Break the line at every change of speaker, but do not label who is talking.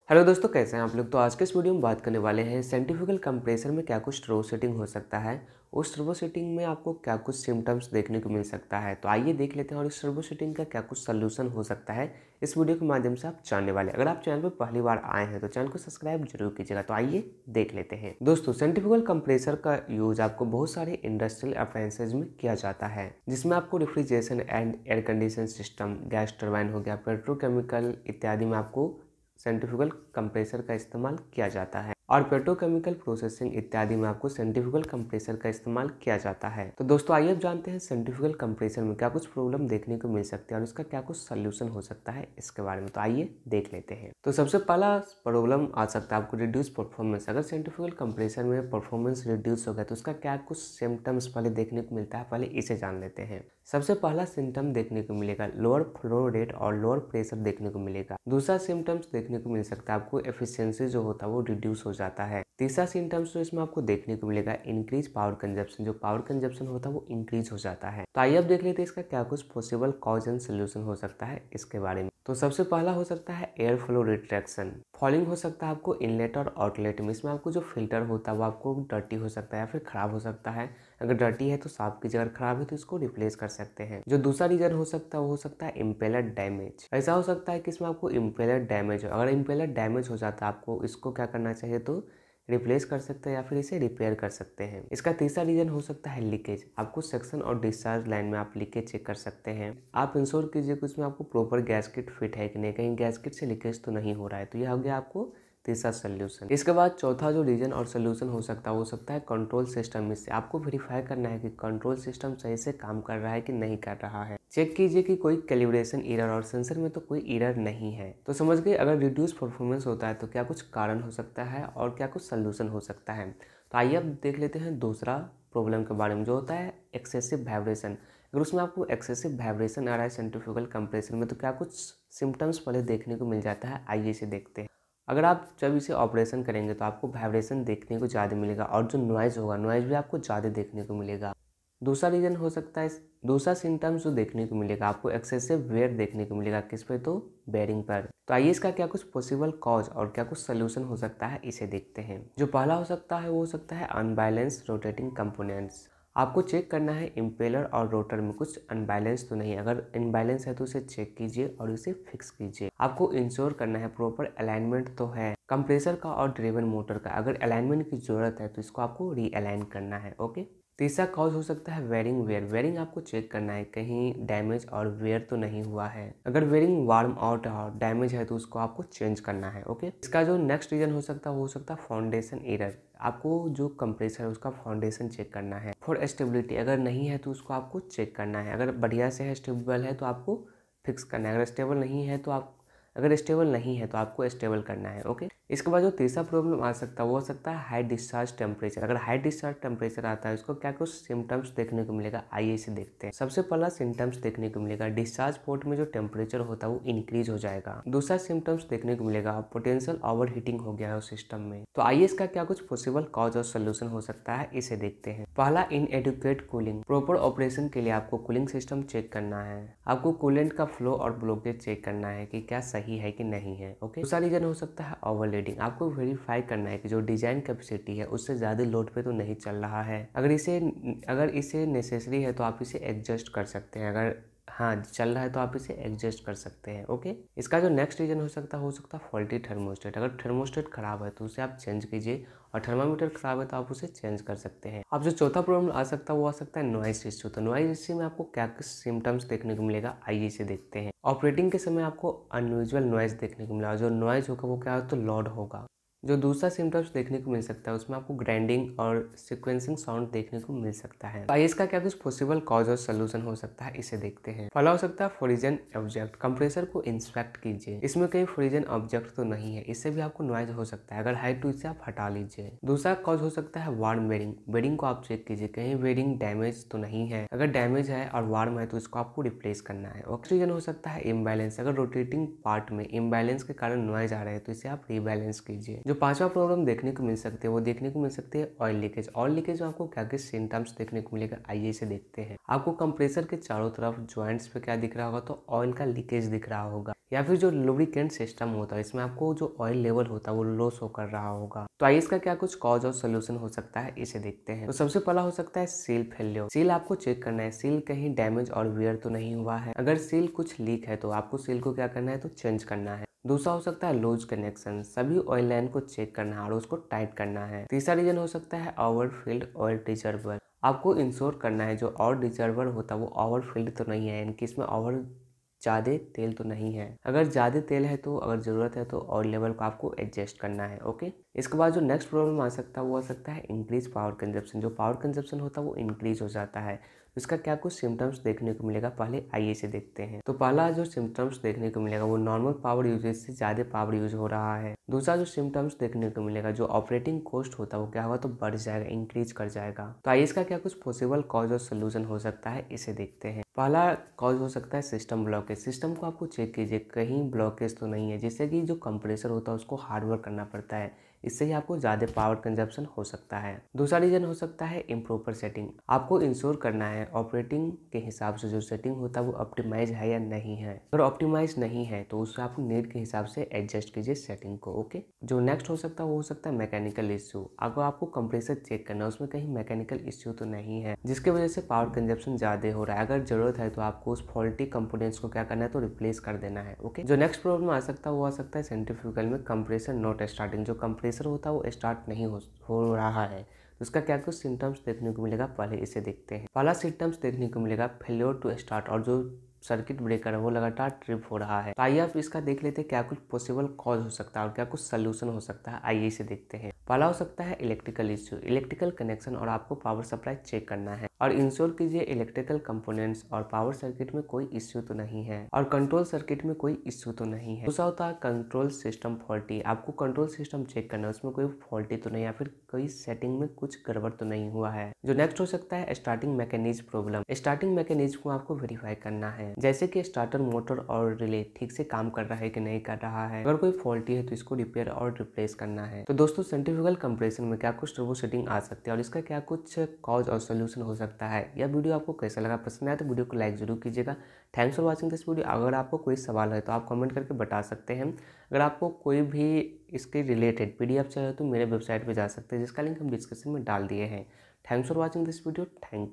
Hello दोस्तों, कैसे हैं आप लोग। तो आज के इस वीडियो में बात करने वाले हैं सेंट्रीफ्यूगल कंप्रेसर में क्या कुछ टर्बो सेटिंग हो सकता है, उस टर्बो सेटिंग में आपको क्या कुछ सिम्टम्स देखने को मिल सकता है। तो आइए देख लेते हैं और इस टर्बो सेटिंग का क्या कुछ सोल्यूशन हो सकता है, इस वीडियो के माध्यम से आप जानने वाले। अगर आप चैनल पर पहली बार आए हैं तो चैनल को सब्सक्राइब जरूर कीजिएगा। तो आइए देख लेते हैं। दोस्तों, सेंट्रीफ्यूगल कंप्रेसर का यूज आपको बहुत सारे इंडस्ट्रियल अप्लायंसेज में किया जाता है, जिसमें आपको refrigeration and air condition system, gas turbine हो गया, पेट्रोकेमिकल इत्यादि में आपको सेंट्रीफ्यूगल कंप्रेसर का इस्तेमाल किया जाता है। और पेट्रोकेमिकल प्रोसेसिंग इत्यादि में आपको सेंट्रीफ्यूगल कंप्रेसर का इस्तेमाल किया जाता है। तो दोस्तों आइए अब जानते हैं सेंट्रीफ्यूगल कंप्रेसर में क्या कुछ प्रॉब्लम देखने को मिल सकती है और इसका क्या कुछ सोल्यूशन हो सकता है इसके बारे में। तो आइए देख लेते हैं। तो सबसे पहला प्रॉब्लम आ सकता है आपको रिड्यूस परफॉर्मेंस। अगर सेंट्रीफ्यूगल कंप्रेसर में परफॉर्मेंस रिड्यूस हो गया तो उसका क्या कुछ सिम्टम्स पहले देखने को मिलता है, पहले इसे जान लेते हैं। सबसे पहला सिम्टम देखने को मिलेगा लोअर फ्लो रेट और लोअर प्रेशर देखने को मिलेगा। दूसरा सिम्टम्स देखने को मिल सकता है आपको एफिशिएंसी जो होता है वो रिड्यूस हो जाता है। तीसरा सिम्टम्स जो इसमें आपको देखने को मिलेगा इंक्रीज पावर कंजप्शन, जो पावर कंजप्शन होता है वो इंक्रीज हो जाता है। तो आइए अब देख लेते हैं इसका क्या कुछ पॉसिबल कॉज एंड सोल्यूशन हो सकता है इसके बारे में। तो सबसे पहला हो सकता है एयर फ्लो रिट्रैक्शन। फॉलिंग हो सकता है आपको इनलेट और आउटलेट में। इसमें आपको जो फिल्टर होता है वो आपको डर्टी हो सकता है या फिर खराब हो सकता है। अगर डर्टी है तो साफ कीजिए, अगर खराब है तो इसको रिप्लेस कर सकते हैं। जो दूसरा रीजन हो सकता है वो हो सकता है इम्पेलर डैमेज। ऐसा हो सकता है कि इसमें आपको इम्पेलर डैमेज हो। अगर इम्पेलर डैमेज हो जाता है आपको इसको क्या करना चाहिए, तो रिप्लेस कर सकते हैं या फिर इसे रिपेयर कर सकते हैं। इसका तीसरा रीजन हो सकता है लीकेज। आपको सेक्शन और डिस्चार्ज लाइन में आप लीकेज चेक कर सकते हैं। आप इंश्योर कीजिए कि उसमें आपको प्रॉपर गैसकेट फिट है कि नहीं, कहीं गैसकेट से लीकेज तो नहीं हो रहा है। तो यह हो गया आपको तीसरा सोल्यूशन। इसके बाद चौथा जो रीजन और सोल्यूशन हो सकता है कंट्रोल सिस्टम। इससे आपको वेरीफाई करना है कि कंट्रोल सिस्टम सही से काम कर रहा है कि नहीं कर रहा है। चेक कीजिए कि कोई कैलिब्रेशन एरर और सेंसर में तो कोई एरर नहीं है। तो समझ गए, अगर रिड्यूस परफॉर्मेंस होता है तो क्या कुछ कारण हो सकता है और क्या कुछ सोल्यूशन हो सकता है। तो आइए अब देख लेते हैं दूसरा प्रॉब्लम के बारे में, जो होता है एक्सेसिव वाइब्रेशन। अगर उसमें आपको एक्सेसिव वाइब्रेशन आ रहा है सेंट्रीफ्यूगल कंप्रेसर में तो क्या कुछ सिम्टम्स पहले देखने को मिल जाता है, आइए इसे देखते हैं। अगर आप जब इसे ऑपरेशन करेंगे तो आपको वाइब्रेशन देखने को ज़्यादा मिलेगा और जो नॉइज़ होगा, नॉइज़ भी आपको ज़्यादा देखने को मिलेगा। दूसरा रीजन हो सकता है, दूसरा सिम्टम्स जो देखने को मिलेगा आपको एक्सेसिव वेयर देखने को मिलेगा। किस पे, तो बेरिंग पर। तो आइए इसका क्या कुछ पॉसिबल कॉज और क्या कुछ सोल्यूशन हो सकता है इसे देखते हैं। जो पहला हो सकता है वो हो सकता है अनबैलेंस रोटेटिंग कंपोनेंट्स। आपको चेक करना है इम्पेलर और रोटर में कुछ अनबैलेंस तो नहीं है। अगर इनबैलेंस है तो उसे चेक कीजिए और इसे फिक्स कीजिए। आपको इंश्योर करना है प्रॉपर अलाइनमेंट तो है कंप्रेसर का और ड्रिवन मोटर का। अगर अलाइनमेंट की जरूरत है तो इसको आपको रीअलाइन करना है। ओके। तीसरा कॉज हो सकता है वेयरिंग वेयर। वेयरिंग आपको चेक करना है कहीं डैमेज और वेयर तो नहीं हुआ है। अगर वेयरिंग वार्म आउट और डैमेज है तो उसको आपको चेंज करना है। ओके। इसका जो नेक्स्ट रीजन हो सकता है वो हो सकता है फाउंडेशन एरर। आपको जो कंप्रेसर है उसका फाउंडेशन चेक करना है फॉर स्टेबिलिटी। अगर नहीं है तो उसको आपको चेक करना है। अगर बढ़िया से है, स्टेबल है तो आपको फिक्स करना है। अगर स्टेबल नहीं है तो आपको स्टेबल करना है। ओके। इसके बाद जो तीसरा प्रॉब्लम आ सकता है वो हो सकता है हाई डिस्चार्ज टेम्परेचर। अगर हाई डिस्चार्ज टेम्परेचर आता है उसको क्या कुछ सिम्टम्स देखने को मिलेगा, आइए इसे देखते हैं। सबसे पहला सिम्टम्स देखने को मिलेगा डिस्चार्ज पोर्ट में जो टेम्परेचर होता है वो इंक्रीज हो जाएगा। दूसरा सिम्टम्स देखने को मिलेगा पोटेंशियल ओवर हीटिंग हो गया है उस सिस्टम में। तो आइए इसका क्या कुछ पॉसिबल कॉज और सोल्यूशन हो सकता है इसे देखते हैं। पहला इनएडुकेट कूलिंग। प्रॉपर ऑपरेशन के लिए आपको कूलिंग सिस्टम चेक करना है। आपको कूलेंट का फ्लो और ब्लॉकेज चेक करना है कि क्या सही है कि नहीं है। ओके। दूसरा रीजन हो सकता है ओवरलोडिंग। आपको वेरीफाई करना है कि जो डिजाइन कैपेसिटी है उससे ज़्यादा लोड पे तो नहीं चल रहा है। अगर इसे नेसेसरी है तो आप इसे एडजस्ट कर सकते हैं। अगर हाँ चल रहा है तो आप इसे एडजस्ट कर सकते हैं। ओके। इसका जो नेक्स्ट रीजन हो सकता है फॉल्टी थर्मोस्टेट। अगर थर्मोस्टेट खराब है तो उसे आप चेंज कीजिए और थर्मामीटर खराब है तो आप उसे चेंज कर सकते हैं। अब जो चौथा प्रॉब्लम आ सकता है वो आ सकता है नॉइज इश्यू। तो नॉइज इश्यू में आपको क्या कुछ सिम्टम्स देखने को मिलेगा, आइए इसे देखते हैं। ऑपरेटिंग के समय आपको अनयूजुअल नॉइज देखने को मिला। जो नॉइज होगा वो क्या हो, तो लाउड होगा। जो दूसरा सिम्टम्स देखने को मिल सकता है उसमें आपको ग्राइंडिंग और सिक्वेंसिंग साउंड देखने को मिल सकता है। आइए इसका क्या कुछ पॉसिबल कॉज और सोल्यूशन हो सकता है इसे देखते हैं। पहला हो सकता है फ्रीजन ऑब्जेक्ट। कंप्रेसर को इंस्पेक्ट कीजिए, इसमें कहीं फ्रीजन ऑब्जेक्ट तो नहीं है, इससे भी आपको नॉइज हो सकता है। अगर है तो इसे आप हटा लीजिए। दूसरा कॉज हो सकता है वार्म बेरिंग। बेरिंग को आप चेक कीजिए कहीं बेरिंग डैमेज तो नहीं है। अगर डैमेज है और वार्म है तो इसको आपको रिप्लेस करना है। ऑक्सीजन हो सकता है इम्बैलेंस। अगर रोटेटिंग पार्ट में इम्बैलेंस के कारण नॉइज आ रहे हैं तो इसे आप रीबैलेंस कीजिए। जो पांचवा प्रॉब्लम देखने को मिल सकती है वो देखने को मिल सकती है ऑयल लीकेज। ऑयल लीकेज में आपको क्या क्या सिम्टम्स देखने को मिलेगा, आइए इसे देखते हैं। आपको कंप्रेसर के चारों तरफ ज्वाइंट्स पे क्या दिख रहा होगा, तो ऑयल का लीकेज दिख रहा होगा। या फिर जो लुब्रिकेंट सिस्टम होता है इसमें आपको जो ऑयल लेवल होता है वो लो शो कर रहा होगा। तो आइए इसका क्या कुछ कॉज और सोल्यूशन हो सकता है इसे देखते हैं। तो सबसे पहला हो सकता है सील फेल्योर। सील आपको चेक करना है, सील कहीं डैमेज और वियर तो नहीं हुआ है। अगर सील कुछ लीक है तो आपको सील को क्या करना है, तो चेंज करना है। दूसरा हो सकता है लूज कनेक्शन, सभी ऑयल लाइन को चेक करना है और उसको टाइट करना है। तीसरा रीजन हो सकता है ओवरफिल्ड ऑयल रिजर्वर। आपको इंश्योर करना है जो ऑयल रिजर्वर होता है वो ओवरफिल्ड तो नहीं है, यानी कि इसमें ओवर ज़्यादा तेल तो नहीं है। अगर ज़्यादा तेल है तो अगर ज़रूरत है तो ऑयल लेवल को आपको एडजस्ट करना है। ओके, इसके बाद जो नेक्स्ट प्रॉब्लम आ सकता है वो आ सकता है इंक्रीज पावर कंजप्शन। जो पावर कंजप्शन होता है वो इंक्रीज हो जाता है। इसका क्या कुछ सिम्टम्स देखने को मिलेगा, पहले आइए से देखते हैं। तो पहला जो सिम्टम्स देखने को मिलेगा वो नॉर्मल पावर यूजेज से ज़्यादा पावर यूज हो रहा है। दूसरा जो सिम्टम्स देखने को मिलेगा, जो ऑपरेटिंग कॉस्ट होता है वो क्या होगा, तो बढ़ जाएगा, इंक्रीज कर जाएगा। तो आइए इसका क्या कुछ पॉसिबल कॉज और सोल्यूशन हो सकता है इसे देखते हैं। पहला कॉज हो सकता है सिस्टम ब्लॉकेज। सिस्टम को आपको चेक कीजिए कहीं ब्लॉकेज तो नहीं है, जिससे कि जो कंप्रेसर होता है उसको हार्ड वर्क करना पड़ता है, इससे ही आपको ज़्यादा पावर कंजप्शन हो सकता है। दूसरा रीजन हो सकता है इम्प्रॉपर सेटिंग। आपको इंश्योर करना है ऑपरेटिंग के हिसाब से जो सेटिंग होता है वो ऑप्टिमाइज है या नहीं है। अगर ऑप्टिमाइज नहीं है तो उससे आप नीड के हिसाब से एडजस्ट कीजिए सेटिंग को। ओके, जो नेक्स्ट हो सकता है वो हो सकता है मैकेनिकल इश्यू। अगर आपको कंप्रेसर चेक करना है उसमें कहीं मैकेनिकल इश्यू तो नहीं है जिसकी वजह से पावर कंजप्शन ज़्यादा हो रहा है। अगर जरूरत है तो आपको उस फॉल्टी कंपोनेंट्स को क्या करना है, तो रिप्लेस कर देना है। ओके, जो नेक्स्ट प्रॉब्लम आ सकता है वो आ सकता है सेंट्रीफ्यूगल में कंप्रेसर नॉट स्टार्टिंग। जो कंप्रेसर होता है वो स्टार्ट नहीं हो रहा है, तो उसका क्या कुछ सिम्टम्स देखने को मिलेगा, पहले इसे देखते हैं। पहला सिम्टम्स देखने को मिलेगा फेल्योर टू स्टार्ट, और जो सर्किट ब्रेकर है वो लगातार ट्रिप हो रहा है। तो आइए आप इसका देख लेते हैं क्या कुछ पॉसिबल कॉज हो सकता है और क्या कुछ सोल्यूशन हो सकता है। आइए इसे देखते हैं। पहला हो सकता है इलेक्ट्रिकल इश्यू, इलेक्ट्रिकल कनेक्शन और आपको पावर सप्लाई चेक करना है और इंश्योर कीजिए इलेक्ट्रिकल कंपोनेंट्स और पावर सर्किट में कोई इश्यू तो नहीं है और कंट्रोल सर्किट में कोई इश्यू तो नहीं है। दूसरा होता है कंट्रोल सिस्टम फॉल्टी। आपको कंट्रोल सिस्टम चेक करना है, उसमें कोई फॉल्टी तो नहीं है या फिर कोई सेटिंग में कुछ गड़बड़ तो नहीं हुआ है। जो नेक्स्ट हो सकता है starting mechanism problem. Starting mechanism को आपको वेरीफाई करना है, जैसे कि स्टार्टर, मोटर और रिले ठीक से काम कर रहा है कि नहीं कर रहा है। अगर कोई फॉल्टी है तो इसको रिपेयर और रिप्लेस करना है। तो दोस्तों सेंट्रीफ्यूगल कंप्रेसर में क्या कुछ टर्बो सेटिंग आ सकती है और इसका क्या कुछ कॉज और सोल्यूशन हो सकता है। यह वीडियो आपको कैसा लगा, पसंद आया तो वीडियो को लाइक जरूर कीजिएगा। Thanks for watching this video. अगर आपको कोई सवाल है तो आप कमेंट करके बता सकते हैं। अगर आपको कोई भी इसके रिलेटेड PDF चाहिए तो मेरे वेबसाइट पर जा सकते हैं, जिसका लिंक हम डिस्क्रिप्शन में डाल दिए हैं। Thanks for watching this video. Thank you.